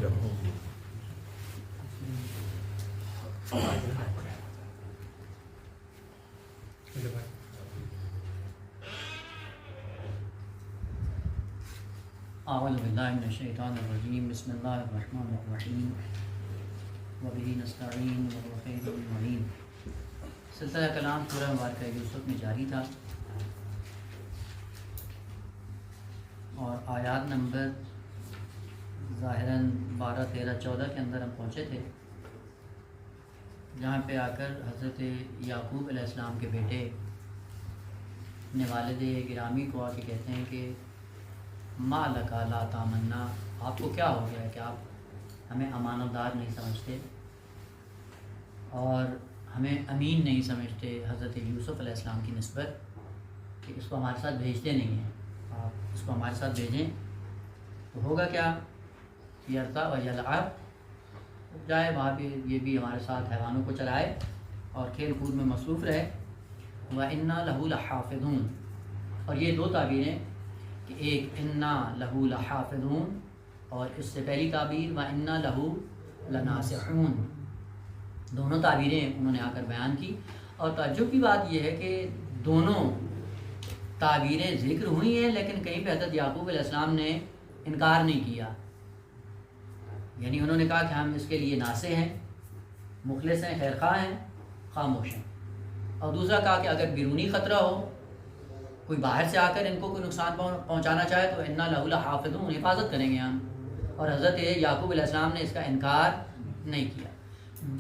جاؤ. اعوذ باللہ من الشیطان الرجیم بسم اللہ الرحمن الرحیم وبہ نستعین وهو خیر المعین. سلسلہ کلام سورہ مبارکہ یوسف میں جاری تھا اور آیات نمبر ظاہراً 12 13 14 کے اندر ہم پہنچے تھے، جہاں پہ آ کر حضرت یعقوب علیہ السلام کے بیٹے اپنے والد گرامی کو آ کے کہتے ہیں کہ ما لک لا تامنا، آپ کو کیا ہو گیا ہے کہ آپ ہمیں امانت دار نہیں سمجھتے اور ہمیں امین نہیں سمجھتے حضرت یوسف علیہ السلام کی نسبت، کہ اس کو ہمارے ساتھ بھیجتے نہیں ہیں، آپ اس کو ہمارے ساتھ بھیجیں تو ہوگا کیا، یرتا و یلعب، جائے وہاں پہ یہ بھی ہمارے ساتھ حیوانوں کو چرائے اور کھیل کود میں مصروف رہے. وَإِنَّا لَهُ لَحَافِظُونَ، اور یہ دو تعبیریں کہ ایک اِنَّا لَهُ لَحَافِظُونَ اور اس سے پہلی تعبیر وَإِنَّا لَهُ لَنَاصِحُونَ، دونوں تعبیریں انہوں نے آ کر بیان کی. اور تعجب کی بات یہ ہے کہ دونوں تعبیریں ذکر ہوئی ہیں لیکن کہیں پہ حضرت یعقوب علیہ السلام نے انکار نہیں کیا، یعنی انہوں نے کہا کہ ہم اس کے لیے ناصح ہیں، مخلص ہیں، خیر خواہ ہیں، خاموش ہیں. اور دوسرا کہا کہ اگر بیرونی خطرہ ہو، کوئی باہر سے آ کر ان کو کوئی نقصان پہنچانا چاہے تو اِنَّا لَهُ لَحَافِظُونَ، حفاظت کریں گے ہم. اور حضرت یعقوب علیہ السلام نے اس کا انکار نہیں کیا.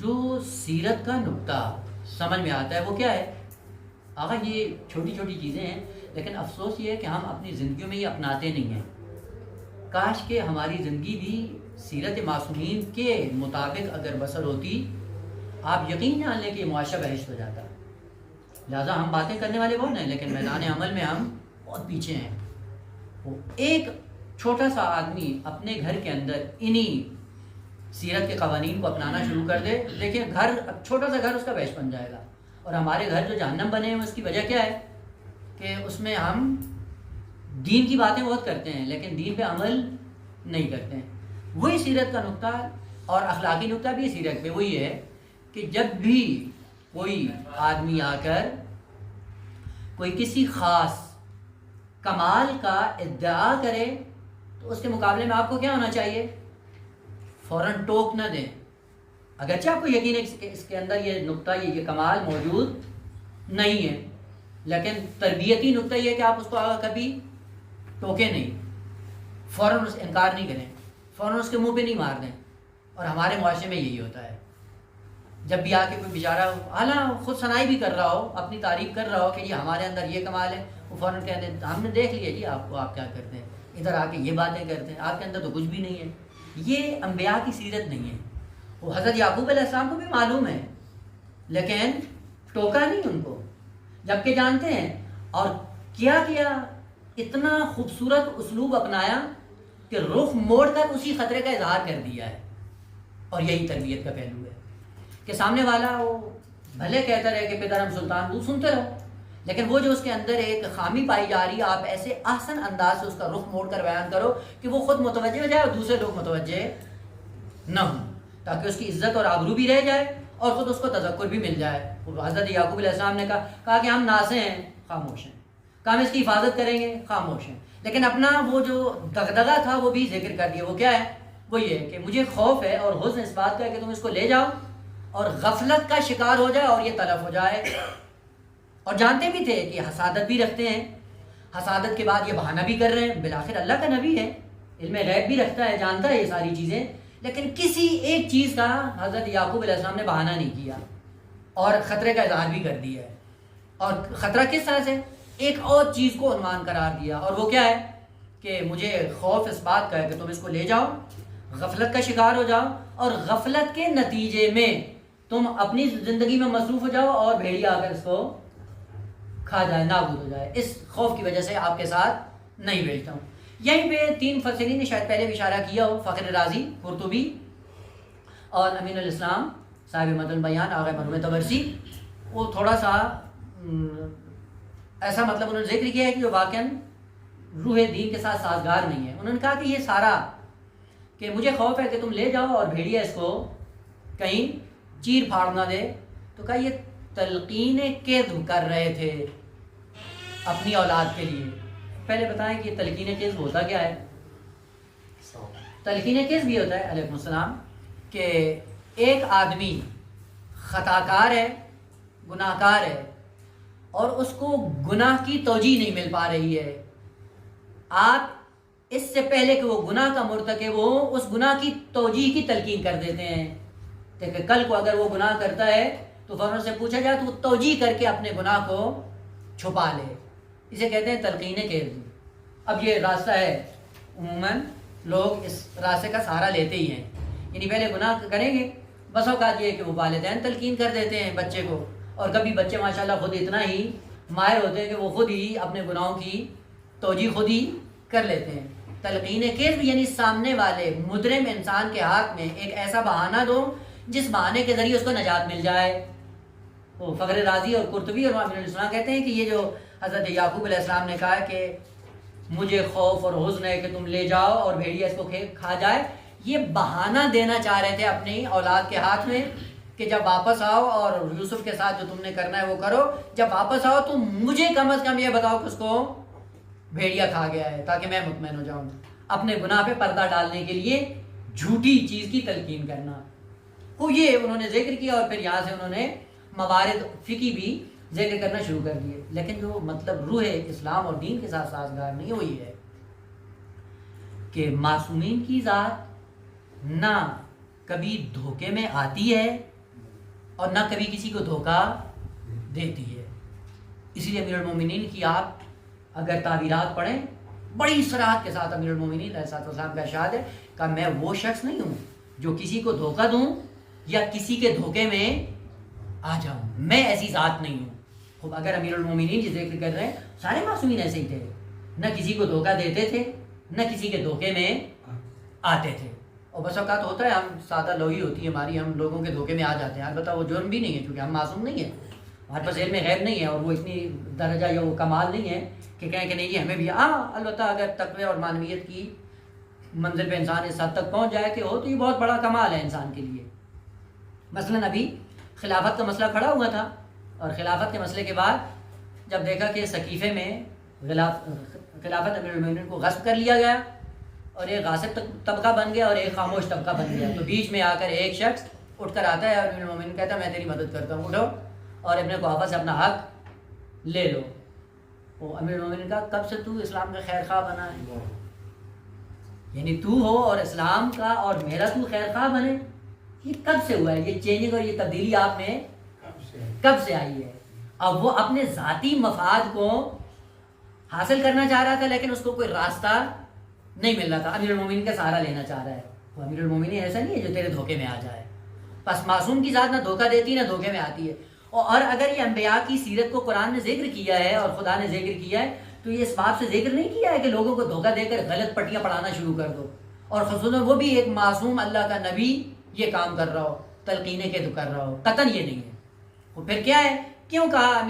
جو سیرت کا نقطہ سمجھ میں آتا ہے وہ کیا ہے؟ آقا یہ چھوٹی چھوٹی چیزیں ہیں لیکن افسوس یہ ہے کہ ہم اپنی زندگیوں میں یہ اپناتے نہیں ہیں. کاش کہ ہماری زندگی بھی سیرت معصومین کے مطابق اگر بسر ہوتی، آپ یقین جان لیں کہ یہ معاشرہ بہشت ہو جاتا. لہٰذا ہم باتیں کرنے والے بہت ہیں لیکن میدان عمل میں ہم بہت پیچھے ہیں. وہ ایک چھوٹا سا آدمی اپنے گھر کے اندر انہی سیرت کے قوانین کو اپنانا شروع کر دے، دیکھیں گھر، چھوٹا سا گھر اس کا بہشت بن جائے گا. اور ہمارے گھر جو جہنم بنے ہیں اس کی وجہ کیا ہے کہ اس میں ہم دین کی باتیں بہت کرتے ہیں لیکن دین پہ عمل نہیں کرتے ہیں. وہی سیرت کا نقطہ اور اخلاقی نقطہ بھی سیرت پہ وہی ہے کہ جب بھی کوئی آدمی آ کر کوئی کسی خاص کمال کا ادعا کرے تو اس کے مقابلے میں آپ کو کیا ہونا چاہیے؟ فوراً ٹوک نہ دیں. اگرچہ آپ کو یقین ہے کہ اس کے اندر یہ نقطہ، یہ کمال موجود نہیں ہے، لیکن تربیتی نقطہ یہ ہے کہ آپ اس کو کبھی ٹوکیں نہیں، فوراً اس انکار نہیں کریں، فوراً اس کے منہ پہ نہیں مار دیں. اور ہمارے معاشرے میں یہی ہوتا ہے، جب بھی آ کے کوئی بیچارہ حالانہ خود ثنائی بھی کر رہا ہو، اپنی تعریف کر رہا ہو کہ یہ ہمارے اندر یہ کمال ہے، وہ فوراً کہہ دیں ہم نے دیکھ لیا جی آپ کو، آپ کیا کرتے ہیں، ادھر آ کے یہ باتیں کرتے ہیں، آپ کے اندر تو کچھ بھی نہیں ہے. یہ انبیاء کی سیرت نہیں ہے. وہ حضرت یعقوب علیہ السلام کو بھی معلوم ہے لیکن ٹوکا نہیں ان کو، جبکہ جانتے ہیں. اور کیا اتنا خوبصورت اسلوب اپنایا کہ رخ موڑ کر اسی خطرے کا اظہار کر دیا ہے. اور یہی تربیت کا پہلو ہے کہ سامنے والا وہ بھلے کہتا رہے کہ پدر ہم سلطان، وہ سنتے رہو، لیکن وہ جو اس کے اندر ایک خامی پائی جا رہی ہے آپ ایسے احسن انداز سے اس کا رخ موڑ کر بیان کرو کہ وہ خود متوجہ ہو جائے اور دوسرے لوگ متوجہ نہ ہوں، تاکہ اس کی عزت اور آبرو بھی رہ جائے اور خود اس کو تذکر بھی مل جائے. حضرت یعقوب علیہ السلام نے کہا کہ ہم ناصح ہیں، خاموش ہیں، کہا ہم اس کی حفاظت کریں گے، خاموش ہیں. لیکن اپنا وہ جو دغدغہ تھا وہ بھی ذکر کر دیا. وہ کیا ہے؟ وہ یہ ہے کہ مجھے خوف ہے اور حزن اس بات کا ہے کہ تم اس کو لے جاؤ اور غفلت کا شکار ہو جائے اور یہ تلف ہو جائے. اور جانتے بھی تھے کہ حسادت بھی رکھتے ہیں، حسادت کے بعد یہ بہانہ بھی کر رہے ہیں. بالآخر اللہ کا نبی ہے، علم غیب بھی رکھتا ہے، جانتا ہے یہ ساری چیزیں، لیکن کسی ایک چیز کا حضرت یعقوب علیہ السلام نے بہانہ نہیں کیا اور خطرے کا اظہار بھی کر دیا ہے. اور خطرہ کس طرح سے؟ ایک اور چیز کو عنوان قرار دیا، اور وہ کیا ہے کہ مجھے خوف اس بات کا ہے کہ تم اس کو لے جاؤ، غفلت کا شکار ہو جاؤ اور غفلت کے نتیجے میں تم اپنی زندگی میں مصروف ہو جاؤ اور بھیڑیا آ کر اس کو کھا جائے، نابود ہو جائے. اس خوف کی وجہ سے آپ کے ساتھ نہیں بھیجتا ہوں. یہیں پہ 3 مفسرین نے شاید پہلے بھی اشارہ کیا ہو، فخر رازی، قرطبی اور امین الاسلام صاحب مدن بیان آغا مرحوم طبرسی. وہ تھوڑا سا ایسا مطلب انہوں نے ذکر کیا ہے کہ جو واقعاً روح دین کے ساتھ سازگار نہیں ہے. انہوں نے کہا کہ یہ سارا کہ مجھے خوف ہے کہ تم لے جاؤ اور بھیڑیا اس کو کہیں چیر پھاڑ نہ دے. تو کہا یہ تلقین کذب کر رہے تھے اپنی اولاد کے لیے. پہلے بتائیں کہ تلقین کذب ہوتا کیا ہے؟ تلقین کذب بھی ہوتا ہے علیکم السلام کہ ایک آدمی خطا کار ہے، گناہ کار ہے، اور اس کو گناہ کی توجیہ نہیں مل پا رہی ہے. آپ اس سے پہلے کہ وہ گناہ کا مرتکب ہو اس گناہ کی توجیہ کی تلقین کر دیتے ہیں کہ کل کو اگر وہ گناہ کرتا ہے تو فوراً سے پوچھا جائے تو وہ توجیہ کر کے اپنے گناہ کو چھپا لے. اسے کہتے ہیں تلقین کذب. اب یہ راستہ ہے، عموماً لوگ اس راستے کا سہارا لیتے ہی ہیں. یعنی پہلے گناہ کریں گے، بس اوقات یہ کہ وہ والدین تلقین کر دیتے ہیں بچے کو، اور کبھی بچے ماشاءاللہ خود اتنا ہی ماہر ہوتے ہیں کہ وہ خود ہی اپنے گناہوں کی توجیہ خود ہی کر لیتے ہیں. تلقین کذب یعنی سامنے والے مجرم انسان کے ہاتھ میں ایک ایسا بہانہ دو جس بہانے کے ذریعے اس کو نجات مل جائے. وہ فخر رازی اور قرطبی اور امام السلام کہتے ہیں کہ یہ جو حضرت یعقوب علیہ السلام نے کہا کہ مجھے خوف اور حزن ہے کہ تم لے جاؤ اور بھیڑیا اس کو کھا جائے، یہ بہانہ دینا چاہ رہے تھے اپنی اولاد کے ہاتھ میں کہ جب واپس آؤ اور یوسف کے ساتھ جو تم نے کرنا ہے وہ کرو. جب واپس آؤ تو مجھے کم از کم یہ بتاؤ کہ اس کو بھیڑیا کھا گیا ہے، تاکہ میں مطمئن ہو جاؤں. اپنے گناہ پہ پردہ ڈالنے کے لیے جھوٹی چیز کی تلقین کرنا کو یہ انہوں نے ذکر کیا، اور پھر یہاں سے انہوں نے موارد فقہی بھی ذکر کرنا شروع کر دیے. لیکن جو مطلب روح اسلام اور دین کے ساتھ سازگار نہیں ہے وہ یہ ہے کہ معصومین کی ذات نہ کبھی دھوکے میں آتی ہے اور نہ کبھی کسی کو دھوکہ دیتی ہے. اسی لیے امیر المومنین کی آپ اگر تعبیرات پڑھیں بڑی صراحت کے ساتھ امیر المومنین علیہ السلام کا ارشاد ہے کہ میں وہ شخص نہیں ہوں جو کسی کو دھوکہ دوں یا کسی کے دھوکے میں آ جاؤں، میں ایسی ذات نہیں ہوں. خب اگر امیر المومنین جو ذکر کر رہے ہیں سارے معصومین ایسے ہی تھے، نہ کسی کو دھوکہ دیتے تھے نہ کسی کے دھوکے میں آتے تھے. اور بس اوقات ہوتا ہے ہم سادہ لوہی ہوتی ہے ہماری، ہم لوگوں کے دھوکے میں آ جاتے ہیں. البتہ وہ جرم بھی نہیں ہے کیونکہ ہم معصوم نہیں ہیں، ہمارے پاس علم غیب نہیں ہے اور وہ اتنی درجہ یا وہ کمال نہیں ہے کہ کہیں کہ نہیں یہ ہمیں بھی. البتہ اگر تقوی اور معنویت کی منزل پہ انسان اس حد تک پہنچ جائے کہ ہو تو یہ بہت بڑا کمال ہے انسان کے لیے. مثلاً ابھی خلافت کا مسئلہ کھڑا ہوا تھا، اور خلافت کے مسئلے کے بعد جب دیکھا کہ سقیفے میں خلافت امیر المومنین کو غصب کر لیا گیا اور ایک غاصب طبقہ بن گیا اور ایک خاموش طبقہ بن گیا، تو بیچ میں آ کر ایک شخص اٹھ کر آتا ہے اور امیر المومنین کہتا ہے میں تیری مدد کرتا ہوں، اٹھو اور ابن قحافہ سے اپنا حق لے لو. وہ امیر المومنین کہا کب سے تو اسلام کا خیر خواہ بنا ہے؟ یعنی تو ہو اور اسلام کا اور میرا تو خیر خواہ بنے، یہ کب سے ہوا ہے؟ یہ چینجنگ اور یہ تبدیلی آپ میں کب سے آئی ہے؟ اب وہ اپنے ذاتی مفاد کو حاصل کرنا چاہ رہا تھا لیکن اس کو کوئی راستہ نہیں مل رہا تھا. امیر المومنین کا سہارا لینا چاہ رہا ہے. وہ امیر المومنین ایسا نہیں ہے جو تیرے دھوکے میں آ جائے. بس معصوم کی ذات نہ دھوکہ دیتی نہ دھوکے میں آتی ہے. اور اگر یہ انبیاء کی سیرت کو قرآن نے ذکر کیا ہے اور خدا نے ذکر کیا ہے تو یہ اس بات سے ذکر نہیں کیا ہے کہ لوگوں کو دھوکہ دے کر غلط پٹیاں پڑھانا شروع کر دو، اور خصوصاً وہ بھی ایک معصوم اللہ کا نبی یہ کام کر رہا ہو، تلقینے کے کر رہا ہو. قطعاً یہ نہیں ہے. وہ پھر کیا ہے؟ کیوں کہا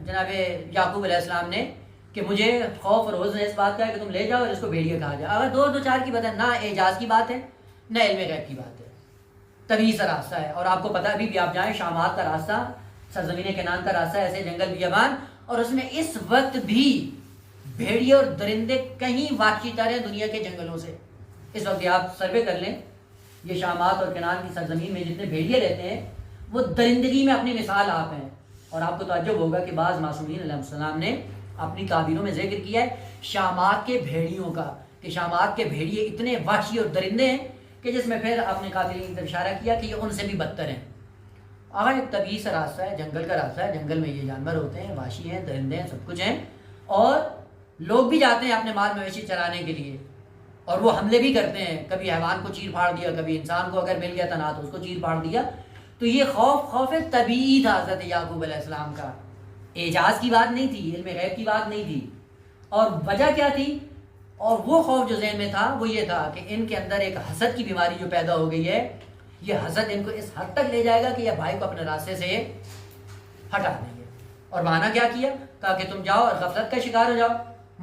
جناب یعقوب علیہ السلام نے کہ مجھے خوف اور حزن اس بات کا ہے کہ تم لے جاؤ اور اس کو بھیڑیا کھا جائے؟ اگر دو چار کی بات ہے، نہ اعجاز کی بات ہے نہ علم غیب کی بات ہے، طبیعی سا راستہ ہے. اور آپ کو پتہ ابھی بھی آپ جائیں شامات کا راستہ، سرزمین کنعان کا راستہ، ایسے جنگل بیابان، اور اس میں اس وقت بھی بھیڑیے اور درندے کہیں وحشی تر ہیں دنیا کے جنگلوں سے. اس وقت آپ سروے کر لیں یہ شامات اور کنعان کی سرزمین میں جتنے بھیڑیے رہتے ہیں وہ درندگی میں اپنی مثال آپ ہیں. اور آپ کو تعجب ہوگا کہ بعض معصومین علیہ السلام نے اپنی تعبیروں میں ذکر کیا ہے شامات کے بھیڑیوں کا، کہ شامات کے بھیڑیے اتنے وحشی اور درندے ہیں کہ جس میں پھر اپنے قاتلین کی طرف اشارہ کیا کہ یہ ان سے بھی بدتر ہیں. ایک طبیعی سا راستہ ہے، جنگل کا راستہ ہے، جنگل میں یہ جانور ہوتے ہیں، وحشی ہیں، درندے ہیں، سب کچھ ہیں، اور لوگ بھی جاتے ہیں اپنے مال مویشی چرانے کے لیے اور وہ حملے بھی کرتے ہیں. کبھی حیوان کو چیر پھاڑ دیا، کبھی انسان کو اگر مل گیا تنہا تو اس کو چیر پھاڑ دیا. تو یہ خوف طبیعی تھا حضرت یعقوب علیہ السلام کا، اعجاز کی بات نہیں تھی، علم غیب کی بات نہیں تھی. اور وجہ کیا تھی؟ اور وہ خوف جو ذہن میں تھا وہ یہ تھا کہ ان کے اندر ایک حسد کی بیماری جو پیدا ہو گئی ہے، یہ حسد ان کو اس حد تک لے جائے گا کہ یہ بھائی کو اپنے راستے سے ہٹا دیں گے. اور معنی کیا کیا؟ کہا کہ تم جاؤ اور غفلت کا شکار ہو جاؤ.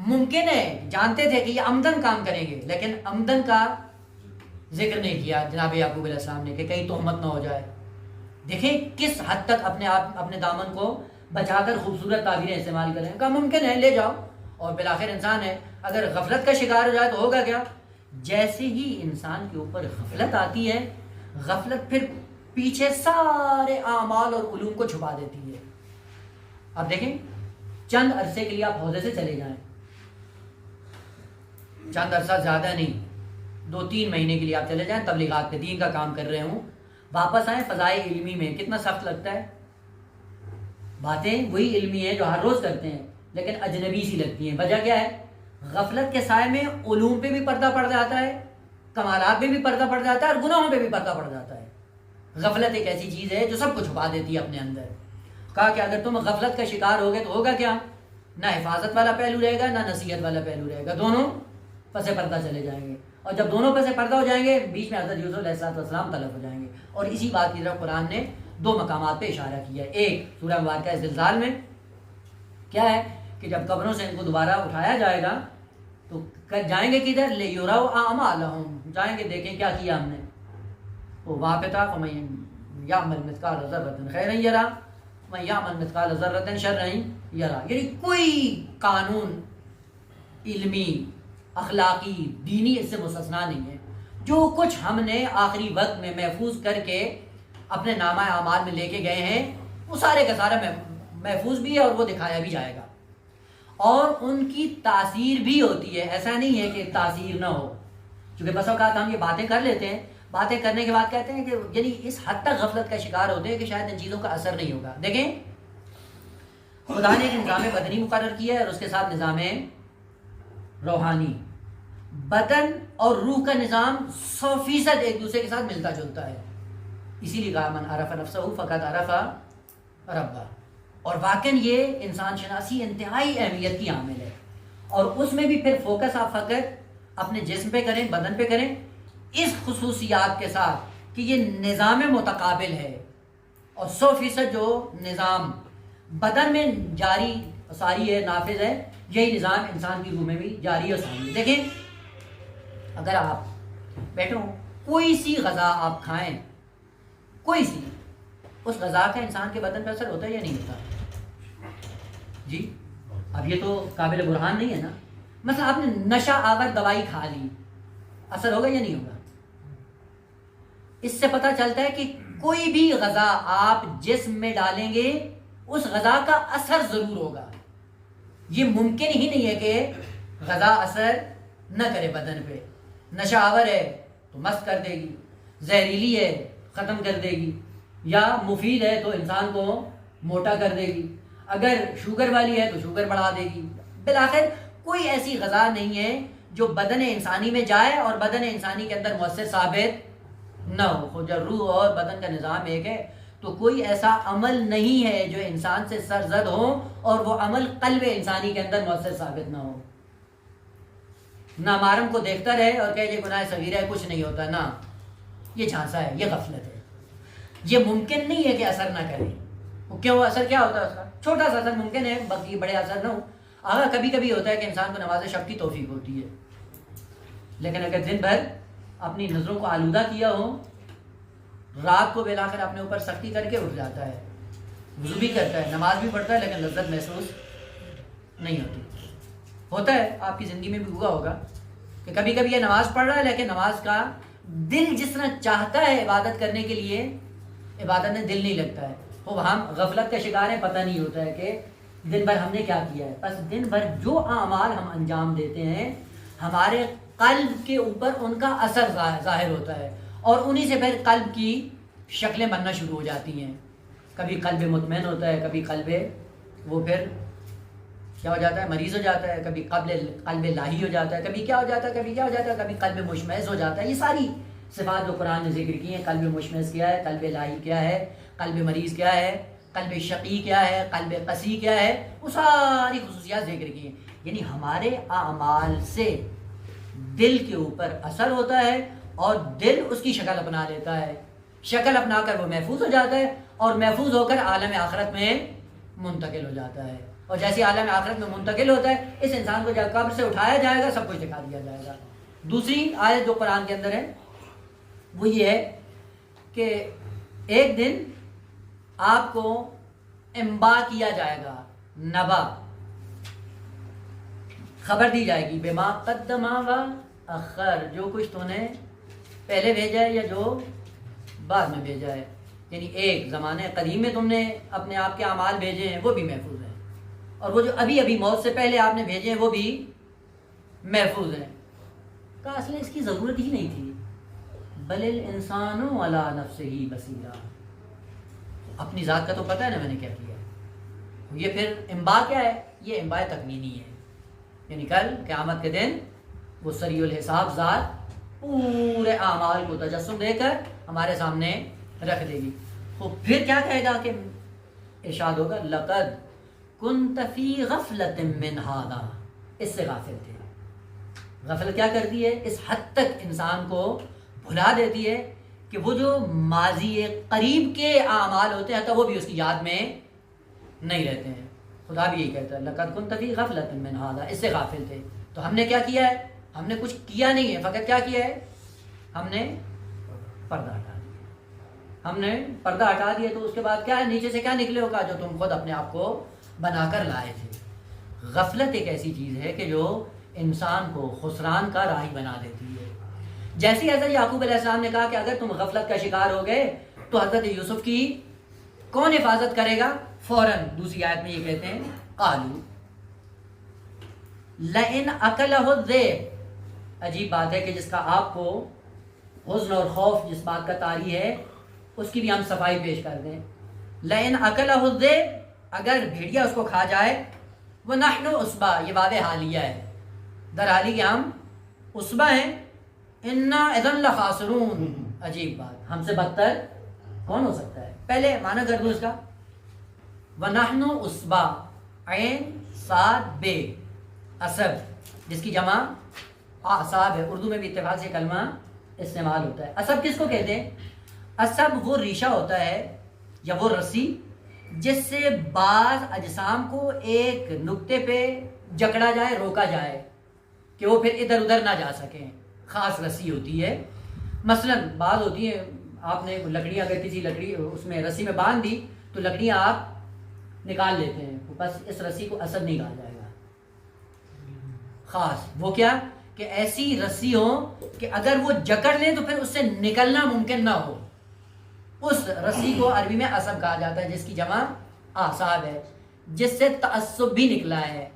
ممکن ہے، جانتے تھے کہ یہ عمدن کام کریں گے لیکن عمدن کا ذکر نہیں کیا جناب یعقوب علیہ السلام نے کہ کہیں تہمت نہ ہو جائے. دیکھیں کس حد تک اپنے دامن کو بچا کر خوبصورت تعبیریں استعمال کریں. کہا ممکن ہے لے جاؤ. اور بالآخر انسان ہے, اگر غفلت کا شکار ہو جائے تو ہوگا کیا؟ جیسے ہی انسان کے اوپر غفلت آتی ہے, غفلت پھر پیچھے سارے اعمال اور علوم کو چھپا دیتی ہے. اب دیکھیں چند عرصے کے لیے آپ حوضے سے چلے جائیں, چند عرصہ زیادہ نہیں, 2-3 مہینے کے لیے آپ چلے جائیں, تبلیغات کے دین کا کام کر رہے ہوں, واپس آئیں فضائے علمی میں, کتنا سخت لگتا ہے. باتیں وہی علمی ہیں جو ہر روز کرتے ہیں لیکن اجنبی سی لگتی ہیں. وجہ کیا ہے؟ غفلت کے سائے میں علوم پہ بھی پردہ پڑ جاتا ہے, کمالات پہ بھی پردہ پڑ جاتا ہے, اور گناہوں پہ بھی پردہ پڑ جاتا ہے. غفلت ایک ایسی چیز ہے جو سب کو چھپا دیتی ہے اپنے اندر. کہا کہ اگر تم غفلت کا شکار ہوگے تو ہوگا کیا؟ نہ حفاظت والا پہلو رہے گا نہ نصیحت والا پہلو رہے گا, دونوں پس پردہ چلے جائیں گے. اور جب دونوں پس پردہ ہو جائیں گے, بیچ میں حضرت یوسف علیہ السلام طلب ہو جائیں گے. اور اسی بات کی طرف قرآن نے 2 مقامات پہ اشارہ کیا ہے. ایک سورہ مبارکہ زلزال میں کیا ہے کہ جب قبروں سے ان کو دوبارہ اٹھایا جائے گا تو جائیں گے کدھر؟ لیروا اعمالہم, جائیں گے دیکھیں کیا کیا ہم نے. وہ وہاں پہ تھا فمن یعمل مثقال ذرۃ خیرا یرا ومن یعمل مثقال ذرۃ شرا یرا. یعنی کوئی قانون علمی, اخلاقی, دینی اس سے مستثنا نہیں ہے. جو کچھ ہم نے آخری وقت میں محفوظ کر کے اپنے نامہ اعمال میں لے کے گئے ہیں وہ سارے کا سارا محفوظ بھی ہے اور وہ دکھایا بھی جائے گا. اور ان کی تاثیر بھی ہوتی ہے, ایسا نہیں ہے کہ تاثیر نہ ہو. چونکہ بس اوقات ہم یہ باتیں کر لیتے ہیں, باتیں کرنے کے بعد کہتے ہیں کہ یعنی اس حد تک غفلت کا شکار ہوتے ہیں کہ شاید ان چیزوں کا اثر نہیں ہوگا. دیکھیں خدا نے ایک نظام بدنی مقرر کیا ہے اور اس کے ساتھ نظام روحانی. بدن اور روح کا نظام 100% ایک دوسرے کے ساتھ ملتا جلتا ہے. اسی لیے کہا من عرف نفسہ فقط عرف ربہ. اور واقعاً یہ انسان شناسی انتہائی اہمیت کی عامل ہے. اور اس میں بھی پھر فوکس آپ فقط اپنے جسم پہ کریں, بدن پہ کریں, اس خصوصیات کے ساتھ کہ یہ نظام متقابل ہے. اور 100% جو نظام بدن میں جاری ساری ہے, نافذ ہے, یہی نظام انسان کی روح میں بھی جاری اور ساری ہے. دیکھیں اگر آپ بیٹھو کوئی سی غذا آپ کھائیں, کوئی سی, اس غذا کا انسان کے بدن پہ اثر ہوتا ہے یا نہیں ہوتا؟ جی اب یہ تو قابل برہان نہیں ہے نا. مثلا آپ نے نشہ آور دوائی کھا لی, اثر ہوگا یا نہیں ہوگا؟ اس سے پتہ چلتا ہے کہ کوئی بھی غذا آپ جسم میں ڈالیں گے اس غذا کا اثر ضرور ہوگا. یہ ممکن ہی نہیں ہے کہ غذا اثر نہ کرے بدن پہ. نشہ آور ہے تو مست کر دے گی, زہریلی ہے ختم کر دے گی, یا مفید ہے تو انسان کو موٹا کر دے گی, اگر شوگر والی ہے تو شوگر بڑھا دے گی. بالآخر کوئی ایسی غذا نہیں ہے جو بدن انسانی میں جائے اور بدن انسانی کے اندر مؤثر ثابت نہ ہو. خود جب روح اور بدن کا نظام ایک ہے تو کوئی ایسا عمل نہیں ہے جو انسان سے سرزد ہو اور وہ عمل قلب انسانی کے اندر مؤثر ثابت نہ ہو. نامحرم کو دیکھتا رہے اور کہے یہ گناہ صغیرہ ہے کچھ نہیں ہوتا, نہ, یہ جھانسا ہے, یہ غفلت ہے. یہ ممکن نہیں ہے کہ اثر نہ کرے. وہ کیوں؟ اثر کیا ہوتا ہے اس کا؟ چھوٹا سا اثر ممکن ہے, باقی بڑے اثر نہ ہو. ہاں کبھی کبھی ہوتا ہے کہ انسان کو نماز شب کی توفیق ہوتی ہے, لیکن اگر دن بھر اپنی نظروں کو آلودہ کیا ہو, رات کو بالآخر اپنے اوپر سختی کر کے اٹھ جاتا ہے, وضو بھی کرتا ہے, نماز بھی پڑھتا ہے, لیکن لذت محسوس نہیں ہوتی. ہوتا ہے آپ کی زندگی میں بھی ہوا ہوگا کہ کبھی کبھی یہ نماز پڑھ رہا ہے لیکن نماز کا دل جس طرح چاہتا ہے عبادت کرنے کے لیے, عبادت میں دل نہیں لگتا ہے. وہ ہم غفلت کا شکار ہے, پتہ نہیں ہوتا ہے کہ دن بھر ہم نے کیا کیا ہے. بس دن بھر جو اعمال ہم انجام دیتے ہیں ہمارے قلب کے اوپر ان کا اثر ظاہر ہوتا ہے, اور انہی سے پھر قلب کی شکلیں بننا شروع ہو جاتی ہیں. کبھی قلب مطمئن ہوتا ہے, کبھی قلب وہ پھر کیا ہو جاتا ہے, مریض ہو جاتا ہے, کبھی قلب لاہی ہو جاتا ہے, کبھی کیا ہو جاتا ہے, کبھی کیا ہو جاتا ہے, کبھی قلب مشمئز ہو جاتا ہے. یہ ساری صفات جو قرآن نے ذکر کی ہیں, قلب مشمئز کیا ہے, قلب لاہی کیا ہے, قلب مریض کیا ہے, قلب شقی کیا ہے, قلب قسی کیا ہے, وہ ساری خصوصیات ذکر کی ہیں. یعنی ہمارے اعمال سے دل کے اوپر اثر ہوتا ہے اور دل اس کی شکل اپنا لیتا ہے. شکل اپنا کر وہ محفوظ ہو جاتا ہے اور محفوظ ہو کر عالم آخرت میں منتقل ہو جاتا ہے. اور جیسے عالم آخرت میں منتقل ہوتا ہے, اس انسان کو جب قبر سے اٹھایا جائے گا سب کچھ دکھا دیا جائے گا. دوسری آیت جو قرآن کے اندر ہے وہ یہ ہے کہ ایک دن آپ کو انبا کیا جائے گا، نبا، خبر دی جائے گی، بما قدما و اخر، جو کچھ تو نے پہلے بھیجا ہے یا جو بعد میں بھیجا ہے. یعنی ایک زمانے قدیم میں تم نے اپنے آپ کے اعمال بھیجے ہیں وہ بھی محفوظ ہیں، اور وہ جو ابھی ابھی موت سے پہلے آپ نے بھیجے ہیں وہ بھی محفوظ ہیں. کہا اصل اس کی ضرورت ہی نہیں تھی. بل الانسان علی نفسہ بصیرہ، اپنی ذات کا تو پتہ ہے نا میں نے کیا کیا. یہ پھر انباء کیا ہے؟ یہ انباء تکوینی ہے. یعنی کل قیامت کے دن وہ سریع الحساب ذات پورے اعمال کو تجسم دے کر ہمارے سامنے رکھ دے گی. تو پھر کیا کہے گا کہ ارشاد ہوگا لقد کنت فی غفلۃ من ھذا، اس سے غافل تھے. غفلت کیا کرتی ہے؟ اس حد تک انسان کو بھلا دیتی ہے کہ وہ جو ماضی قریب کے اعمال ہوتے ہیں تو وہ بھی اس کی یاد میں نہیں رہتے ہیں. خدا بھی یہی کہتا ہے لقد کنت فی غفلۃ من ھذا، اس سے غافل تھے. تو ہم نے کیا کیا ہے؟ ہم نے کچھ کیا نہیں ہے، فقط کیا کیا ہے؟ ہم نے پردہ ہٹا دیا. ہم نے پردہ ہٹا دیا تو اس کے بعد کیا ہے؟ نیچے سے کیا نکلے ہوگا؟ جو تم خود اپنے آپ کو بنا کر لائے تھے. غفلت ایک ایسی چیز ہے کہ جو انسان کو خسران کا راہی بنا دیتی ہے. جیسی حضرت یعقوب علیہ السلام نے کہا کہ اگر تم غفلت کا شکار ہو گئے تو حضرت یوسف کی کون حفاظت کرے گا؟ فوراً دوسری آیت میں یہ کہتے ہیں قالو لئن اکلہ الذئب. عجیب بات ہے کہ جس کا آپ کو حزن اور خوف جس بات کا طاری ہے اس کی بھی ہم صفائی پیش کر دیں. لئن اکلہ الذئب، اگر بھیڑیا اس کو کھا جائے، ونحن عصبہ، یہ واو حالیہ ہے، در حالی کہ ہم عصبہ ہیں، انا اذن لخاسرون. عجیب بات، ہم سے بدتر کون ہو سکتا ہے؟ پہلے معنی کر دوں اس کا، ونحن عصبہ، عین صاد بے، عصب جس کی جمع اعصاب ہے. اردو میں بھی اتفاق سے کلمہ استعمال ہوتا ہے. عصب کس کو کہتے ہیں؟ عصب وہ ریشہ ہوتا ہے یا وہ رسی جس سے بعض اجسام کو ایک نقطے پہ جکڑا جائے، روکا جائے کہ وہ پھر ادھر ادھر نہ جا سکیں. خاص رسی ہوتی ہے. مثلا بعض ہوتی ہیں، آپ نے لکڑی اگر کسی لکڑی اس میں رسی میں باندھ دی تو لکڑیاں آپ نکال لیتے ہیں، بس اس رسی کو عصب نہیں کہا جائے گا. خاص وہ کیا کہ ایسی رسی ہو کہ اگر وہ جکڑ لیں تو پھر اس سے نکلنا ممکن نہ ہو. اس رسی کو عربی میں عصب کہا جاتا ہے جس کی جمع اعصاب ہے، جس سے تعصب بھی نکلا ہے.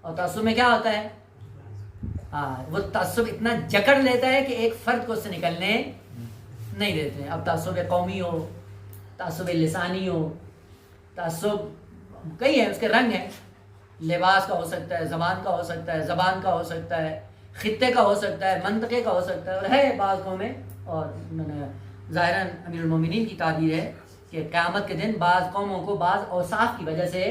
اور تعصب میں کیا ہوتا ہے؟ وہ تعصب اتنا جکڑ لیتا ہے کہ ایک فرد کو اس سے نکلنے نہیں دیتے ہیں. اب تعصب قومی ہو، تعصب لسانی ہو، تعصب کئی ہیں، اس کے رنگ ہیں. لباس کا ہو سکتا ہے، زبان کا ہو سکتا ہے، زبان کا ہو سکتا ہے، خطے کا ہو سکتا ہے، منطقے کا ہو سکتا ہے، اور ہے بعض قومیں. اور ظاہراً امیر المومنین کی تعبیر ہے کہ قیامت کے دن بعض قوموں کو بعض اوصاف کی وجہ سے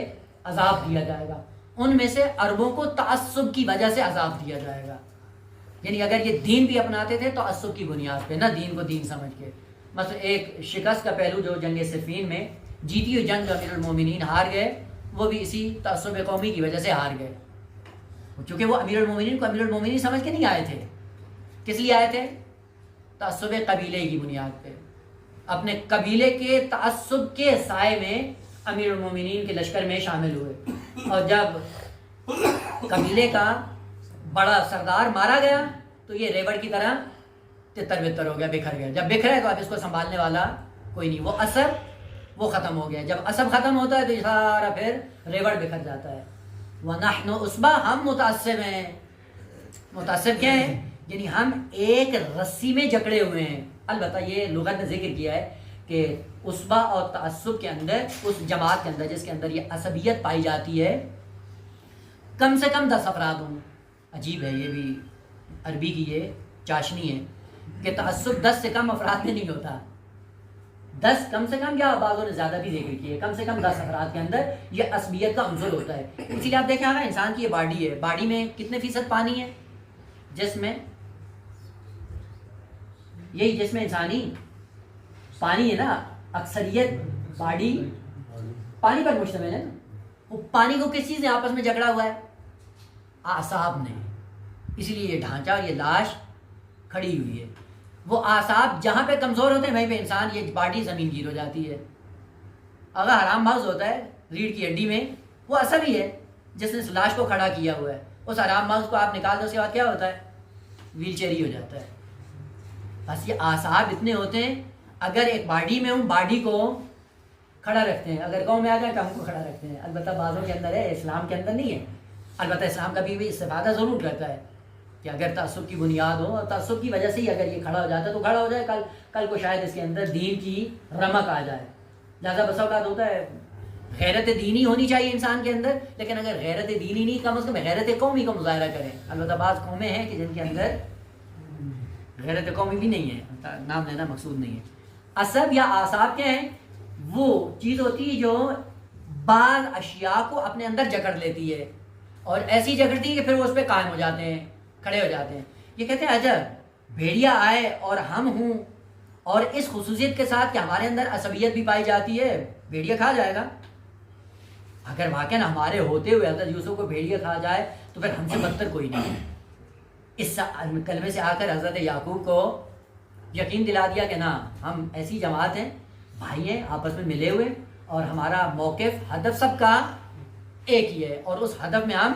عذاب دیا جائے گا. ان میں سے عربوں کو تعصب کی وجہ سے عذاب دیا جائے گا. یعنی اگر یہ دین بھی اپناتے تھے تو تعصب کی بنیاد پہ، نہ دین کو دین سمجھ کے. مثلا ایک شکست کا پہلو جو جنگ صفین میں جیتی ہوئی جنگ امیر المومنین ہار گئے، وہ بھی اسی تعصب قومی کی وجہ سے ہار گئے. چونکہ وہ امیر المومنین کو امیر المومنین سمجھ کے نہیں آئے تھے. کس لیے آئے تھے؟ تعصب قبیلے کی بنیاد پہ. اپنے قبیلے کے تعصب کے سائے میں امیر المومنین کے لشکر میں شامل ہوئے. اور جب قبیلے کا بڑا سردار مارا گیا تو یہ ریوڑ کی طرح تتر بتر ہو گیا، بکھر گیا. جب بکھرا ہے تو اب اس کو سنبھالنے والا کوئی نہیں. وہ عصب وہ ختم ہو گیا. جب عصب ختم ہوتا ہے تو سارا پھر ریوڑ بکھر جاتا ہے. وَنَحْنُ عُصْبَةٌ، ہم متعصب ہیں. متعصب کیا ہے؟ یعنی ہم ایک رسی میں جکڑے ہوئے ہیں. البتہ یہ لغت نے ذکر کیا ہے کہ عصبہ اور تعصب کے اندر، اس جماعت کے اندر جس کے اندر یہ عصبیت پائی جاتی ہے، کم سے کم 10 افراد ہوں. عجیب ہے، یہ بھی عربی کی یہ چاشنی ہے کہ تعصب 10 سے کم افراد میں نہیں ہوتا. 10 کم سے کم، یا بعضوں نے زیادہ بھی ذکر کی ہے، کم سے کم 10 افراد کے اندر یہ عصبیت کا عنصر ہوتا ہے. اسی لیے آپ دیکھیں نا، انسان کی یہ باڈی ہے، باڈی میں کتنے فیصد پانی ہے؟ جس میں یہی جسم انسانی پانی ہے نا. اکثریت باڈی پانی پر مشتمل ہے نا. وہ پانی کو کس چیز نے آپس میں جکڑا ہوا ہے؟ اعصاب نے. اسی لیے یہ ڈھانچہ اور یہ لاش کھڑی ہوئی ہے. وہ اعصاب جہاں پہ کمزور ہوتے ہیں وہیں پہ انسان یہ باڈی زمین گیر ہو جاتی ہے. اگر حرام مغز ہوتا ہے ریڑھ کی ہڈی میں، وہ عصب ہی ہے جس نے اس لاش کو کھڑا کیا ہوا ہے. اس حرام مغز کو آپ نکال دو، اس کے بعد کیا ہوتا ہے؟ ویل چیئر ہی ہو جاتا ہے. بس یہ اعصاب اتنے ہوتے ہیں، اگر ایک باڈی میں ہوں باڈی کو کھڑا رکھتے ہیں، اگر قوم میں آ جائے قوم کو کھڑا رکھتے ہیں. البتہ بعضوں کے اندر ہے، اسلام کے اندر نہیں ہے. البتہ اسلام کبھی بھی استفادہ ضرور کرتا ہے کہ اگر تعصب کی بنیاد ہو اور تعصب کی وجہ سے ہی اگر یہ کھڑا ہو جاتا ہے تو کھڑا ہو جائے، کل کو شاید اس کے اندر دین کی رمق آ جائے. لہٰذا بسا اوقات ہوتا ہے غیرت دینی ہونی چاہیے انسان کے اندر، لیکن اگر غیرت دینی نہیں، کم از کم غیرت قومی کا مظاہرہ کریں. البتہ بعض قومیں ہیں کہ جن کے اندر غیرت قومی بھی نہیں ہے، نام لینا مقصود نہیں ہے. عصب یا اعصاب کیا ہیں؟ وہ چیز ہوتی ہے جو بعض اشیاء کو اپنے اندر جکڑ لیتی ہے اور ایسی جکڑتی ہے کہ پھر وہ اس پہ قائم ہو جاتے ہیں، کھڑے ہو جاتے ہیں. یہ کہتے ہیں عجب بھیڑیا آئے اور ہم ہوں، اور اس خصوصیت کے ساتھ کہ ہمارے اندر عصبیت بھی پائی جاتی ہے. بھیڑیا کھا جائے گا؟ اگر واقعا ہمارے ہوتے ہوئے حضرت یوسف کو بھیڑیا کھا جائے تو پھر ہم سے بدتر کوئی نہیں ہے. اس کلمے سے آ کر حضرت یعقوب کو یقین دلا دیا کہ نا، ہم ایسی جماعت ہیں، بھائی ہیں، آپس میں ملے ہوئے، اور ہمارا موقف ہدف سب کا ایک ہی ہے، اور اس ہدف میں ہم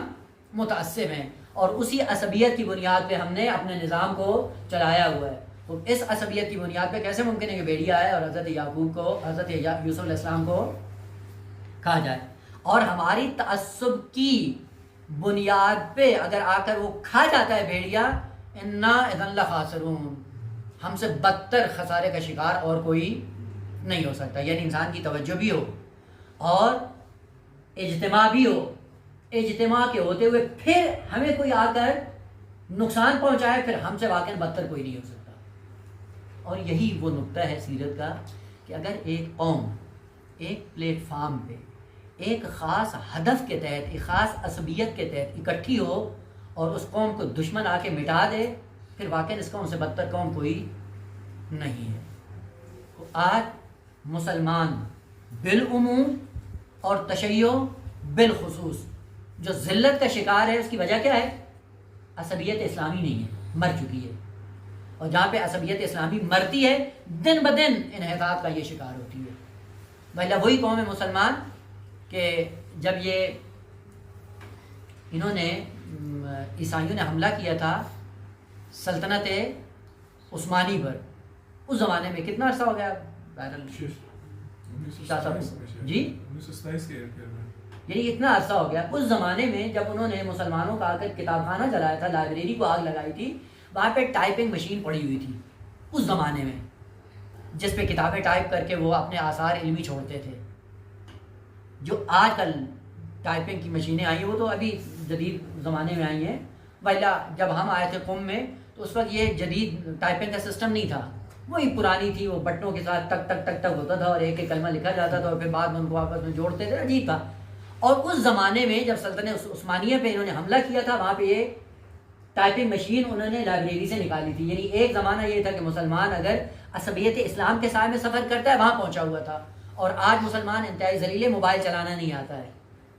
متعصب ہیں، اور اسی عصبیت کی بنیاد پہ ہم نے اپنے نظام کو چلایا ہوا ہے. تو اس عصبیت کی بنیاد پہ کیسے ممکن ہے کہ بھیڑیا آئے اور حضرت یعقوب کو، حضرت یوسف علیہ السلام کو کھا جائے؟ اور ہماری تعصب کی بنیاد پہ اگر آ کر وہ کھا جاتا ہے بھیڑیا، انا اذن لخاسرون، ہم سے بدتر خسارے کا شکار اور کوئی نہیں ہو سکتا. یعنی انسان کی توجہ بھی ہو اور اجتماع بھی ہو، اجتماع کے ہوتے ہوئے پھر ہمیں کوئی آ کر نقصان پہنچائے، پھر ہم سے واقعی بدتر کوئی نہیں ہو سکتا. اور یہی وہ نقطہ ہے سیرت کا کہ اگر ایک قوم ایک پلیٹ فارم پہ ایک خاص ہدف کے تحت، ایک خاص عصبیت کے تحت اکٹھی ہو اور اس قوم کو دشمن آ کے مٹا دے، پھر واقعی اس قوم سے بدتر قوم کوئی نہیں ہے. آج مسلمان بالعموم اور تشیع بالخصوص جو ذلت کا شکار ہے، اس کی وجہ کیا ہے؟ عصبیت اسلامی نہیں ہے، مر چکی ہے. اور جہاں پہ عصبیت اسلامی مرتی ہے، دن بدن انحطاط کا یہ شکار ہوتی ہے. بھلا وہی قوم ہے مسلمان کہ جب یہ انہوں نے عیسائیوں نے حملہ کیا تھا سلطنت عثمانی پر، اس زمانے میں کتنا عرصہ ہو گیا؟ جی یعنی اتنا عرصہ ہو گیا. اس زمانے میں جب انہوں نے مسلمانوں کا آ کر کتاب خانہ جلایا تھا، لائبریری کو آگ لگائی تھی، وہاں پہ ٹائپنگ مشین پڑی ہوئی تھی اس زمانے میں، جس پہ کتابیں ٹائپ کر کے وہ اپنے آثار علمی چھوڑتے تھے. جو آج کل ٹائپنگ کی مشینیں آئی ہیں وہ تو ابھی جدید زمانے میں آئی ہیں، ولا جب ہم آئے تھے قم میں تو اس وقت یہ جدید ٹائپنگ کا سسٹم نہیں تھا، وہی پرانی تھی، وہ بٹنوں کے ساتھ ٹک ٹک ٹک ٹک ہوتا تھا اور ایک ایک کلمہ لکھا جاتا تھا اور پھر بعد میں ان کو آپس میں جوڑتے تھے، عجیب تھا. اور اس زمانے میں جب سلطنت عثمانیہ پہ انہوں نے حملہ کیا تھا، وہاں پہ یہ ٹائپنگ مشین انہوں نے لائبریری سے نکالی تھی. یعنی ایک زمانہ یہ تھا کہ مسلمان اگر عصبیت اسلام کے سائے میں سفر کرتا ہے وہاں پہنچا ہوا تھا، اور آج مسلمان انتہائی ذلیل، موبائل چلانا نہیں آتا ہے.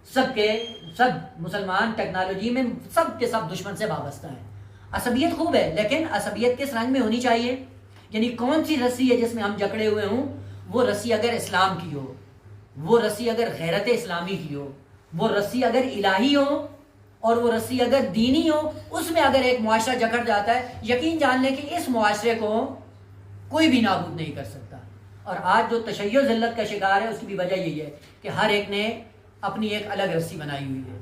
سب مسلمان ٹیکنالوجی میں سب کے سب دشمن سے وابستہ ہیں. عصبیت خوب ہے، لیکن عصبیت کس رنگ میں ہونی چاہیے؟ یعنی کون سی رسی ہے جس میں ہم جکڑے ہوئے ہوں؟ وہ رسی اگر اسلام کی ہو، وہ رسی اگر غیرت اسلامی کی ہو، وہ رسی اگر الہی ہو، اور وہ رسی اگر دینی ہو، اس میں اگر ایک معاشرہ جکڑ جاتا ہے، یقین جان لیں کہ اس معاشرے کو کوئی بھی نابود نہیں کر سکتا. اور آج جو تشیع ذلت کا شکار ہے، اس کی بھی وجہ یہی ہے کہ ہر ایک نے اپنی ایک الگ رسی بنائی ہوئی ہے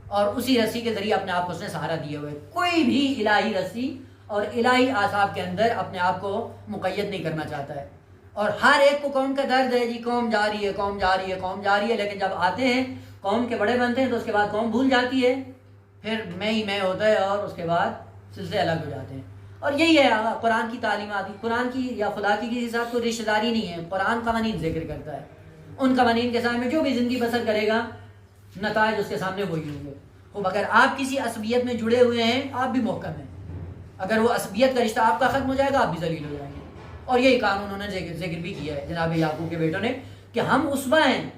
اور اسی رسی کے ذریعے اپنے آپ کو اس نے سہارا دیا ہوا ہے. کوئی بھی الہی رسی اور الہی اعصاب کے اندر اپنے آپ کو مقید نہیں کرنا چاہتا ہے. اور ہر ایک کو قوم کا درد ہے، جی قوم جا رہی ہے، قوم جا رہی ہے، قوم جا رہی ہے، لیکن جب آتے ہیں قوم کے بڑے بنتے ہیں تو اس کے بعد قوم بھول جاتی ہے، پھر میں ہی میں ہوتا ہے اور اس کے بعد سلسلے الگ ہو جاتے ہیں. اور یہی ہے قرآن کی تعلیمات. قرآن کی یا خدا کی کسی ساتھ کوئی رشتہ داری نہیں ہے. قرآن قوانین ذکر کرتا ہے، ان قوانین کے سامنے جو بھی زندگی بسر کرے گا نتائج اس کے سامنے وہی ہوں گے. خوب اگر آپ کسی عصبیت میں جڑے ہوئے ہیں آپ بھی محکم ہیں، اگر وہ عصبیت کا رشتہ آپ کا ختم ہو جائے گا آپ بھی ذلیل ہو جائیں گے. اور یہی قانون انہوں نے ذکر بھی کیا ہے جناب یعقوب کے بیٹوں نے کہ ہم اسوہ ہیں،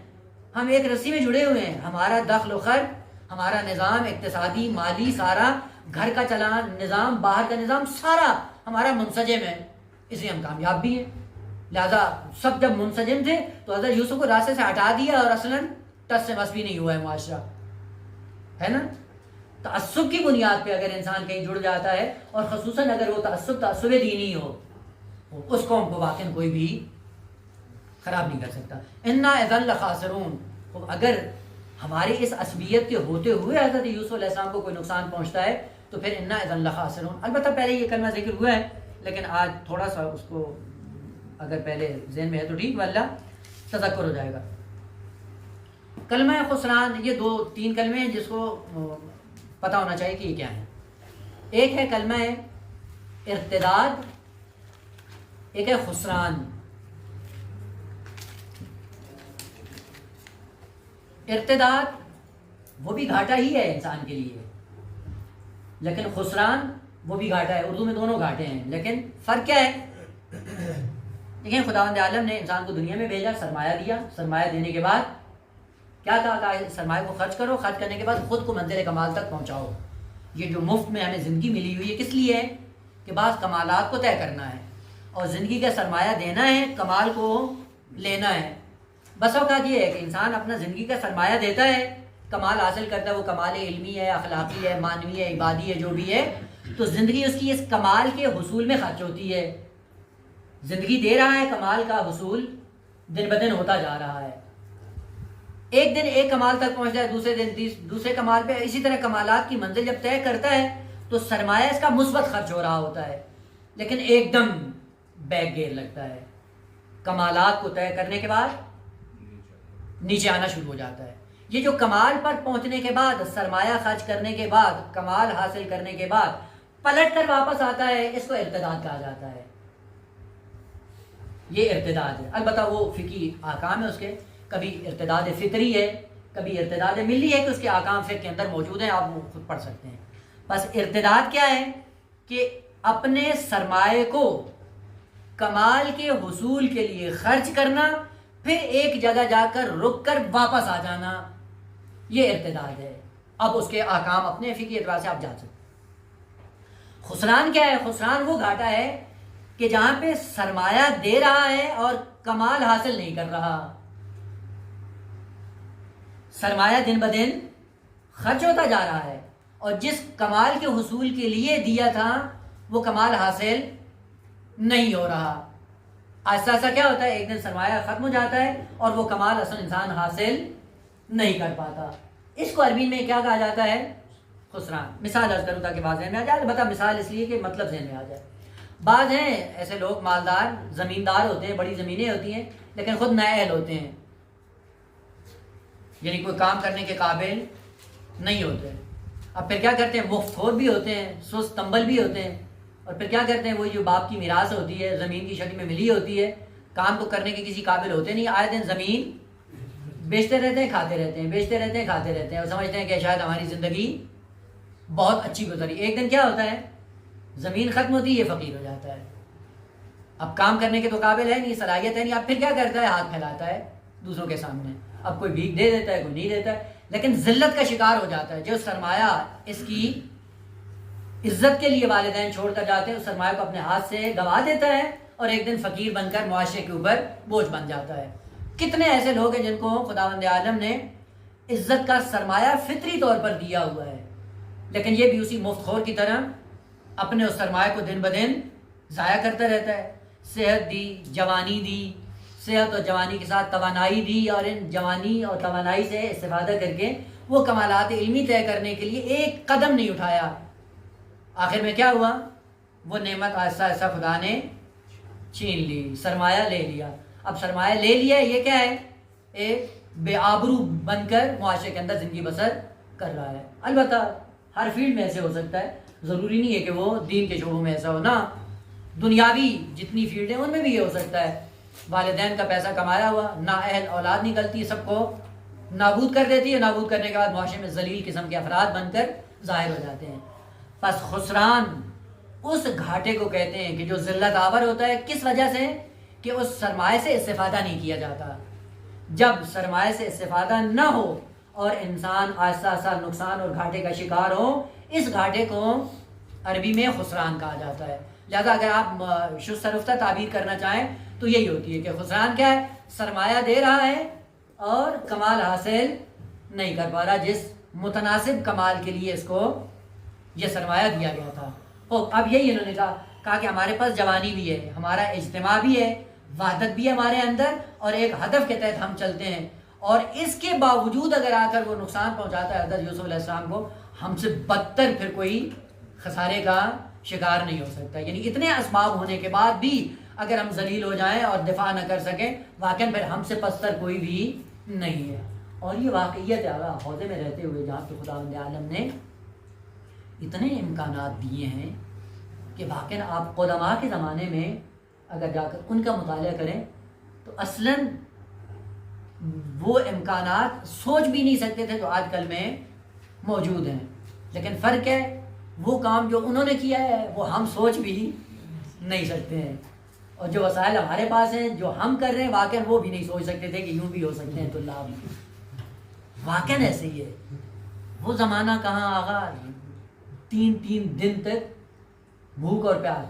ہم ایک رسی میں جڑے ہوئے ہیں. ہمارا دخل و خرچ، ہمارا نظام اقتصادی مالی، سارا گھر کا چلانا نظام، باہر کا نظام، سارا ہمارا منسجم ہے. اس لیے ہم کامیاب بھی ہیں. لہذا سب جب منسجم تھے تو حضرت یوسف کو راستے سے ہٹا دیا اور اصلاً ٹس سے مس بھی نہیں ہوا ہے معاشرہ, ہے نا. تعصب کی بنیاد پہ اگر انسان کہیں جڑ جاتا ہے, اور خصوصاً اگر وہ تعصب دینی ہو, اس قوم کو واقعاً کوئی بھی خراب نہیں کر سکتا. انا اذا لخاسرون, اگر ہماری اس عصبیت کے ہوتے ہوئے حضرت یوسف علیہ السلام کو کوئی نقصان پہنچتا ہے تو پھر انا اذا لخاسرون. البتہ پہلے یہ کلمہ ذکر ہوا ہے, لیکن آج تھوڑا سا اس کو اگر پہلے ذہن میں ہے تو ٹھیک, واللہ تذکر ہو جائے گا. کلمہ خسران, یہ 2-3 کلمے ہیں جس کو پتہ ہونا چاہیے کہ یہ کیا ہے. ایک ہے کلمہ ارتداد, ایک ہے خسران. ارتداد وہ بھی گھاٹا ہی ہے انسان کے لیے, لیکن خسران وہ بھی گھاٹا ہے. اردو میں دونوں گھاٹے ہیں, لیکن فرق کیا ہے؟ دیکھیں, خداوند عالم نے انسان کو دنیا میں بھیجا, سرمایہ دیا, سرمایہ دینے کے بعد کیا کہا کہ سرمایہ کو خرچ کرو, خرچ کرنے کے بعد خود کو منزل کمال تک پہنچاؤ. یہ جو مفت میں ہمیں زندگی ملی ہوئی ہے کس لیے ہے؟ کہ بعض کمالات کو طے کرنا ہے, اور زندگی کا سرمایہ دینا ہے, کمال کو لینا ہے. بس اوقات یہ ہے کہ انسان اپنا زندگی کا سرمایہ دیتا ہے, کمال حاصل کرتا ہے, وہ کمال علمی ہے, اخلاقی ہے, معنوی ہے, عبادی ہے, جو بھی ہے, تو زندگی اس کی اس کمال کے حصول میں خرچ ہوتی ہے. زندگی دے رہا ہے, کمال کا حصول دن بدن ہوتا جا رہا ہے. ایک دن ایک کمال تک پہنچ جائے, دوسرے دن دوسرے کمال پہ, اسی طرح کمالات کی منزل جب طے کرتا ہے تو سرمایہ اس کا مثبت خرچ ہو رہا ہوتا ہے, لیکن ایک دم بیک گیئر لگتا ہے. کمالات کو طے کرنے کے بعد نیچے آنا شروع ہو جاتا ہے. یہ جو کمال پر پہنچنے کے بعد, سرمایہ خرچ کرنے کے بعد, کمال حاصل کرنے کے بعد پلٹ کر واپس آتا ہے, اس کو ارتداد کہا جاتا ہے. یہ ارتداد ہے. البتہ وہ فقہی احکام ہے اس کے, کبھی ارتداد فطری ہے, کبھی ارتداد ملی ہے کہ اس کے احکام فقہ کے اندر موجود ہیں, آپ وہ خود پڑھ سکتے ہیں. بس ارتداد کیا ہے کہ اپنے سرمایہ کو کمال کے حصول کے لیے خرچ کرنا, پھر ایک جگہ جا کر رک کر واپس آ جانا, یہ ارتداد ہے. اب اس کے احکام اپنے فقہی اعتبار سے آپ جان سکتے ہیں. خسران کیا ہے؟ خسران وہ گھاٹا ہے کہ جہاں پہ سرمایہ دے رہا ہے اور کمال حاصل نہیں کر رہا. سرمایہ دن بدن خرچ ہوتا جا رہا ہے, اور جس کمال کے حصول کے لیے دیا تھا وہ کمال حاصل نہیں ہو رہا. ایسا ایسا کیا ہوتا ہے, ایک دن سرمایہ ختم ہو جاتا ہے اور وہ کمال اصل انسان حاصل نہیں کر پاتا. اس کو عربی میں کیا کہا جاتا ہے؟ خسران. مثال عرض کروں تاکہ بات ذہن میں آ جائے. البتہ مثال اس لیے کہ مطلب ذہن میں آ جائے. بعض ہیں ایسے لوگ مالدار زمیندار ہوتے ہیں, بڑی زمینیں ہوتی ہیں, لیکن خود نااہل ہوتے ہیں, یعنی کوئی کام کرنے کے قابل نہیں ہوتے. اب پھر کیا کرتے ہیں؟ مفت خور بھی ہوتے ہیں, سست تنبل بھی ہوتے ہیں, اور پھر کیا کرتے ہیں؟ وہی جو باپ کی میراث ہوتی ہے, زمین کی شکل میں ملی ہوتی ہے, کام کو کرنے کے کسی قابل ہوتے نہیں, آئے دن زمین بیچتے رہتے ہیں, کھاتے رہتے ہیں, بیچتے رہتے ہیں, کھاتے رہتے ہیں, اور سمجھتے ہیں کہ شاید ہماری زندگی بہت اچھی گزری. ایک دن کیا ہوتا ہے؟ زمین ختم ہوتی ہے, یہ فقیر ہو جاتا ہے. اب کام کرنے کے تو قابل ہے نہیں, صلاحیت ہے نہیں. اب پھر کیا کرتا ہے؟ ہاتھ پھیلاتا ہے دوسروں کے سامنے. اب کوئی بھیک دے دیتا ہے, کوئی نہیں دیتا ہے, لیکن ذلت کا شکار ہو جاتا ہے. جو سرمایہ اس کی عزت کے لیے والدین چھوڑ کر جاتے ہیں, اس سرمایہ کو اپنے ہاتھ سے گوا دیتا ہے, اور ایک دن فقیر بن کر معاشرے کے اوپر بوجھ بن جاتا ہے. کتنے ایسے لوگ ہیں جن کو خداوند عالم نے عزت کا سرمایہ فطری طور پر دیا ہوا ہے, لیکن یہ بھی اسی مفت خور کی طرح اپنے اس سرمایہ کو دن بدن ضائع کرتا رہتا ہے. صحت دی, جوانی دی, صحت اور جوانی کے ساتھ توانائی دی, اور ان جوانی اور توانائی سے استفادہ کر کے وہ کمالات علمی طے کرنے کے لیے ایک قدم نہیں اٹھایا. آخر میں کیا ہوا؟ وہ نعمت آہستہ آہستہ خدا نے چھین لی, سرمایہ لے لیا. اب سرمایہ لے لیا, یہ کیا ہے؟ ایک بے آبرو بن کر معاشرے کے اندر زندگی بسر کر رہا ہے. البتہ ہر فیلڈ میں ایسے ہو سکتا ہے, ضروری نہیں ہے کہ وہ دین کے شعبوں میں ایسا ہو. نا دنیاوی جتنی فیلڈ ہیں ان میں بھی یہ ہو سکتا ہے. والدین کا پیسہ کمایا ہوا نااہل اولاد نکلتی ہے, سب کو نابود کر دیتی ہے, نابود کرنے کے بعد معاشرے میں ذلیل قسم کے افراد بن کر ظاہر ہو جاتے ہیں. پس خسران اس گھاٹے کو کہتے ہیں کہ جو ذلت آور ہوتا ہے. کس وجہ سے؟ کہ اس سرمایہ سے استفادہ نہیں کیا جاتا. جب سرمایہ سے استفادہ نہ ہو اور انسان آہستہ آہستہ نقصان اور گھاٹے کا شکار ہو, اس گھاٹے کو عربی میں خسران کہا جاتا ہے. لہذا اگر آپ شستہ رفتہ تعبیر کرنا چاہیں تو یہی ہوتی ہے کہ خسران کیا ہے؟ سرمایہ دے رہا ہے اور کمال حاصل نہیں کر پا رہا جس متناسب کمال کے لیے اس کو یہ سرمایہ دیا گیا تھا۔ اب یہی انہوں نے کہا کہ ہمارے پاس جوانی بھی ہے، ہمارا اجتماع بھی ہے، وحدت بھی ہے ہمارے اندر، اور ایک ہدف کے تحت ہم چلتے ہیں، اور اس کے باوجود اگر آ کر وہ نقصان پہنچاتا ہے حضرت یوسف علیہ السلام کو، ہم سے بدتر پھر کوئی خسارے کا شکار نہیں ہو سکتا۔ یعنی اتنے اسباب ہونے کے بعد بھی اگر ہم ذلیل ہو جائیں اور دفاع نہ کر سکیں، واقعاً پھر ہم سے پستر کوئی بھی نہیں ہے۔ اور یہ واقعیت ہے، حوضے میں رہتے ہوئے جہاں پہ خداوند عالم نے اتنے امکانات دیے ہیں کہ واقعاً آپ قدماء کے زمانے میں اگر جا کر ان کا مطالعہ کریں تو اصلاً وہ امکانات سوچ بھی نہیں سکتے تھے جو آج کل میں موجود ہیں، لیکن فرق ہے وہ کام جو انہوں نے کیا ہے وہ ہم سوچ بھی نہیں سکتے ہیں، اور جو وسائل ہمارے پاس ہیں جو ہم کر رہے ہیں واقعاً وہ بھی نہیں سوچ سکتے تھے کہ یوں بھی ہو سکتے ہیں طلاب۔ واقعاً ایسے ہی ہے، وہ زمانہ کہاں آغا، 3 دن تک بھوک اور پیاس۔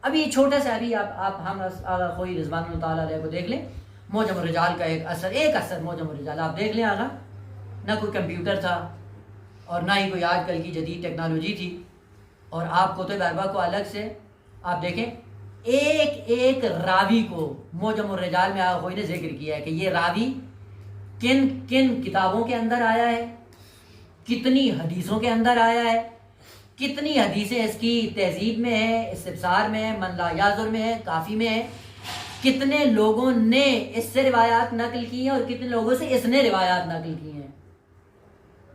ابھی یہ چھوٹا سا، ابھی آپ ہم آغا خوئی رضوان اللہ تعالیٰ علیہ کو دیکھ لیں، موجم الرجال کا ایک اثر موجم الرجال آپ دیکھ لیں آغا، نہ کوئی کمپیوٹر تھا اور نہ ہی کوئی آج کل کی جدید ٹیکنالوجی تھی، اور آپ کتب اربع کو الگ سے آپ دیکھیں، ایک راوی کو موجم الرجال میں آغا خوئی نے ذکر کیا ہے کہ یہ راوی کن کن کتابوں کے اندر آیا ہے، کتنی حدیثوں کے اندر آیا ہے، کتنی حدیثیں اس کی تہذیب میں ہے، استبصار میں ہے، من لا یعذر میں ہے، کافی میں ہے، کتنے لوگوں نے اس سے روایات نقل کی ہیں اور کتنے لوگوں سے اس نے روایات نقل کی ہیں۔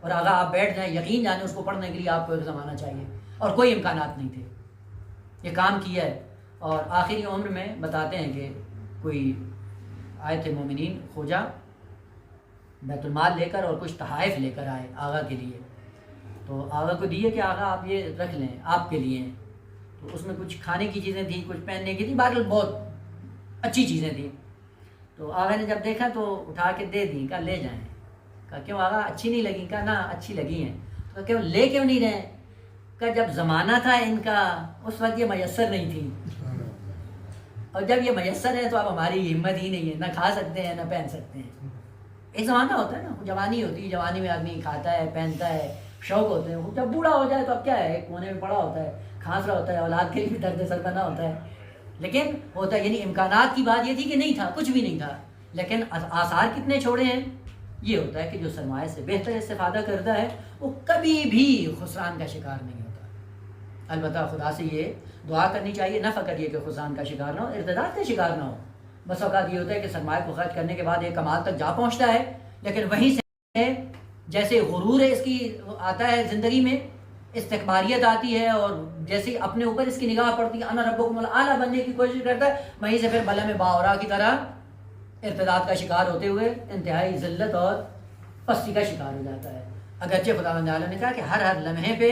اور اگر آپ بیٹھ جائیں، یقین جانیں اس کو پڑھنے کے لیے آپ کو ایک زمانہ چاہیے، اور کوئی امکانات نہیں تھے۔ یہ کام کیا ہے، اور آخری عمر میں بتاتے ہیں کہ کوئی آئے تھے مومنین خوجہ بیت المال لے کر اور کچھ تحائف لے کر آئے آغا کے لیے، تو آغا کو دیے کہ آغا آپ یہ رکھ لیں آپ کے لیے، تو اس میں کچھ کھانے کی چیزیں تھیں، کچھ پہننے کی تھی، بہرحال بہت اچھی چیزیں تھیں۔ تو آغا نے جب دیکھا تو اٹھا کے دے دیں، کہا لے جائیں۔ کہا کیوں آغا اچھی نہیں لگی؟ کہا نہ اچھی لگی ہیں۔ تو کہا کیوں لے کیوں نہیں رہے؟ کہا جب زمانہ تھا ان کا اس وقت یہ میسر نہیں تھی، اور جب یہ میسر ہے تو اب ہماری ہمت ہی نہیں ہے، نہ کھا سکتے ہیں نہ پہن سکتے ہیں۔ ایک زمانہ ہوتا ہے نا، جوانی ہوتی ہے، جوانی میں آدمی کھاتا ہے پہنتا ہے، شوق ہوتے ہیں، جب بوڑھا ہو جائے تو اب کیا ہے، ایک کونے میں پڑا ہوتا ہے، کھانس رہا ہوتا ہے، اولاد کے لیے بھی درد سر بنا ہوتا ہے، لیکن ہوتا ہے۔ یعنی امکانات کی بات یہ تھی کہ نہیں تھا، کچھ بھی نہیں تھا، لیکن آثار کتنے چھوڑے ہیں۔ یہ ہوتا ہے کہ جو سرمایہ سے بہتر استفادہ کرتا ہے وہ کبھی بھی خسران کا شکار نہیں ہوتا۔ البتہ خدا سے یہ دعا کرنی چاہیے، نہ فقط یہ کہ خسران کا شکار نہ ہو، ارتداد کا شکار نہ ہو۔ بس اوقات یہ ہوتا ہے کہ سرمایہ کو خرچ کرنے کے بعد ایک کمال تک جا پہنچتا ہے، لیکن وہیں سے جیسے غرور ہے اس کی آتا ہے زندگی میں، استکباریت آتی ہے، اور جیسے اپنے اوپر اس کی نگاہ پڑتی ہے، انا ربکم الاعلی بننے کی کوشش کرتا ہے، وہیں سے پھر بلے میں باورا کی طرح ارتداد کا شکار ہوتے ہوئے انتہائی ذلت اور پستی کا شکار ہو جاتا ہے۔ اگرچہ خداوند عالم نے کہا کہ ہر لمحے پہ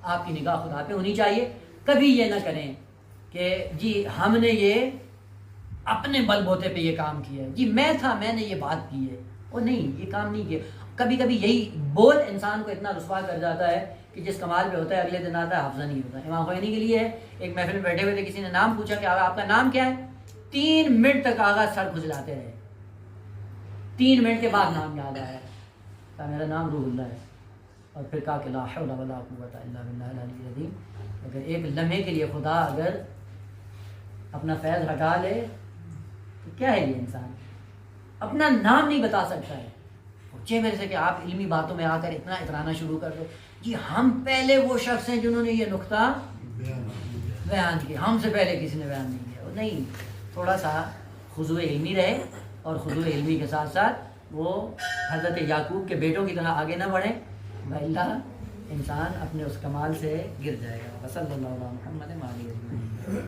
آپ کی نگاہ خدا پہ ہونی چاہیے، کبھی یہ نہ کریں کہ جی ہم نے یہ اپنے بل بوتے پہ یہ کام کیا ہے، جی میں تھا میں نے یہ بات کی ہے، وہ نہیں، یہ کام نہیں کیا۔ کبھی کبھی یہی بول انسان کو اتنا رسوا کر جاتا ہے کہ جس کمال پہ ہوتا ہے اگلے دن آتا ہے حافظہ نہیں ہوتا۔ امام خوئینی کے لیے ایک محفل میں بیٹھے ہوئے تھے، کسی نے نام پوچھا کہ آغا آپ کا نام کیا ہے؟ 3 منٹ تک آغا سر کھجلاتے رہے، 3 منٹ کے بعد نام یاد آیا، کہا میرا نام روح اللہ ہے، اور پھر کہا کہ لا حول ولا قوت الا باللہ العلی العظیم۔ اگر ایک لمحے کے لیے خدا اگر اپنا فیض ہٹا لے تو کیا ہے، یہ انسان اپنا نام نہیں بتا سکتا ہے۔ پوچھے میرے سے کہ آپ علمی باتوں میں آ کر اتنا اترانا شروع کر دو، جی ہم پہلے وہ شخص ہیں جنہوں نے یہ نقطہ بیان کیا، ہم سے پہلے کسی نے بیان نہیں کیا۔ نہیں، تھوڑا سا خضوع علمی رہے، اور خضوع علمی کے ساتھ ساتھ وہ حضرت یعقوب کے بیٹوں کی طرح آگے نہ بڑھیں، وإلا انسان اپنے اس کمال سے گر جائے گا۔ وصلی اللہ علیہ محمد وآلہ وسلم۔